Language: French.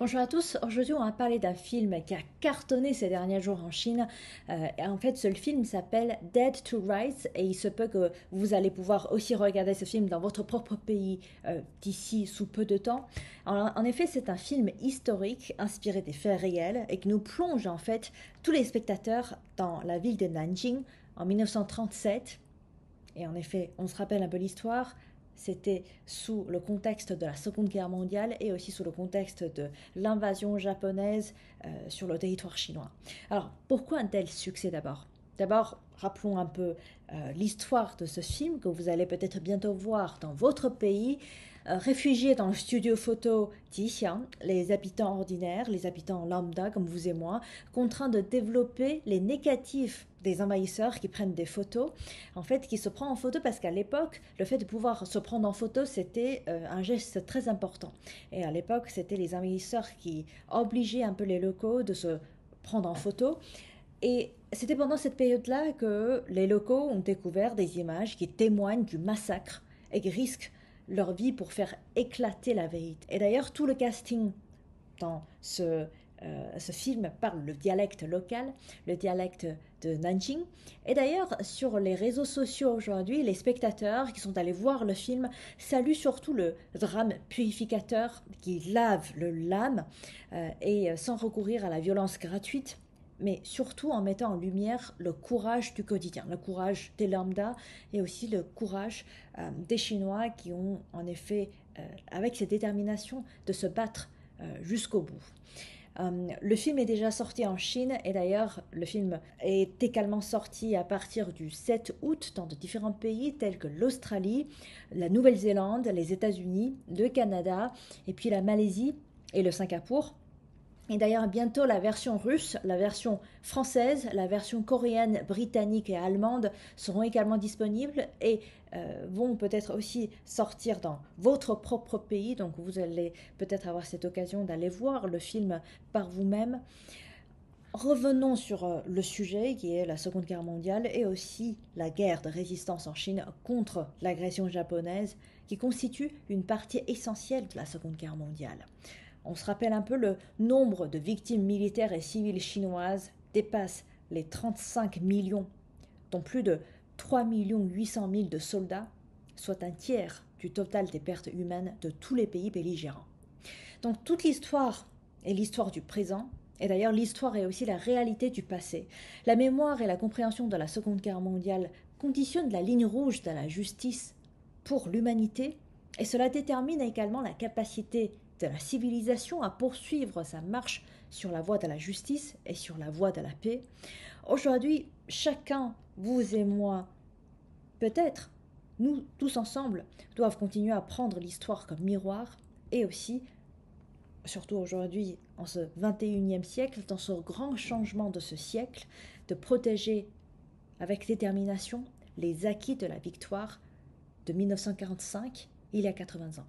Bonjour à tous, aujourd'hui on va parler d'un film qui a cartonné ces derniers jours en Chine. Et en fait, ce film s'appelle Dead to Rights et il se peut que vous allez pouvoir aussi regarder ce film dans votre propre pays d'ici sous peu de temps. En effet, c'est un film historique inspiré des faits réels et qui nous plonge en fait tous les spectateurs dans la ville de Nanjing en 1937. Et en effet, on se rappelle un peu l'histoire. C'était sous le contexte de la Seconde Guerre mondiale et aussi sous le contexte de l'invasion japonaise sur le territoire chinois. Alors, pourquoi un tel succès d'abord? D'abord, rappelons un peu l'histoire de ce film que vous allez peut-être bientôt voir dans votre pays. Réfugiés dans le studio photo Jixiang, les habitants ordinaires, les habitants lambda comme vous et moi, contraints de développer les négatifs des envahisseurs qui prennent des photos, en fait, qui se prend en photo parce qu'à l'époque, le fait de pouvoir se prendre en photo, c'était un geste très important. Et à l'époque, c'était les envahisseurs qui obligeaient un peu les locaux de se prendre en photo. Et c'était pendant cette période-là que les locaux ont découvert des images qui témoignent du massacre et qui risquent leur vie pour faire éclater la vérité. Et d'ailleurs, tout le casting dans ce film parle le dialecte local, le dialecte de Nanjing. Et d'ailleurs, sur les réseaux sociaux aujourd'hui, les spectateurs qui sont allés voir le film saluent surtout le drame purificateur qui lave l'âme et sans recourir à la violence gratuite, mais surtout en mettant en lumière le courage du quotidien, le courage des lambda et aussi le courage des Chinois qui ont en effet, avec cette détermination, de se battre jusqu'au bout. Le film est déjà sorti en Chine et d'ailleurs le film est également sorti à partir du 7 août dans de différents pays tels que l'Australie, la Nouvelle-Zélande, les États-Unis, le Canada et puis la Malaisie et le Singapour. Et d'ailleurs, bientôt, la version russe, la version française, la version coréenne, britannique et allemande seront également disponibles et vont peut-être aussi sortir dans votre propre pays. Donc, vous allez peut-être avoir cette occasion d'aller voir le film par vous-même. Revenons sur le sujet qui est la Seconde Guerre mondiale et aussi la guerre de résistance en Chine contre l'agression japonaise qui constitue une partie essentielle de la Seconde Guerre mondiale. On se rappelle un peu, le nombre de victimes militaires et civiles chinoises dépasse les 35 millions, dont plus de 3 800 000 de soldats, soit un tiers du total des pertes humaines de tous les pays belligérants. Donc toute l'histoire est l'histoire du présent, et d'ailleurs l'histoire est aussi la réalité du passé. La mémoire et la compréhension de la Seconde Guerre mondiale conditionnent la ligne rouge de la justice pour l'humanité, et cela détermine également la capacité de la civilisation à poursuivre sa marche sur la voie de la justice et sur la voie de la paix. Aujourd'hui, chacun, vous et moi, peut-être, nous tous ensemble, doivent continuer à prendre l'histoire comme miroir et aussi, surtout aujourd'hui, en ce 21e siècle, dans ce grand changement de ce siècle, de protéger avec détermination les acquis de la victoire de 1945, il y a 80 ans.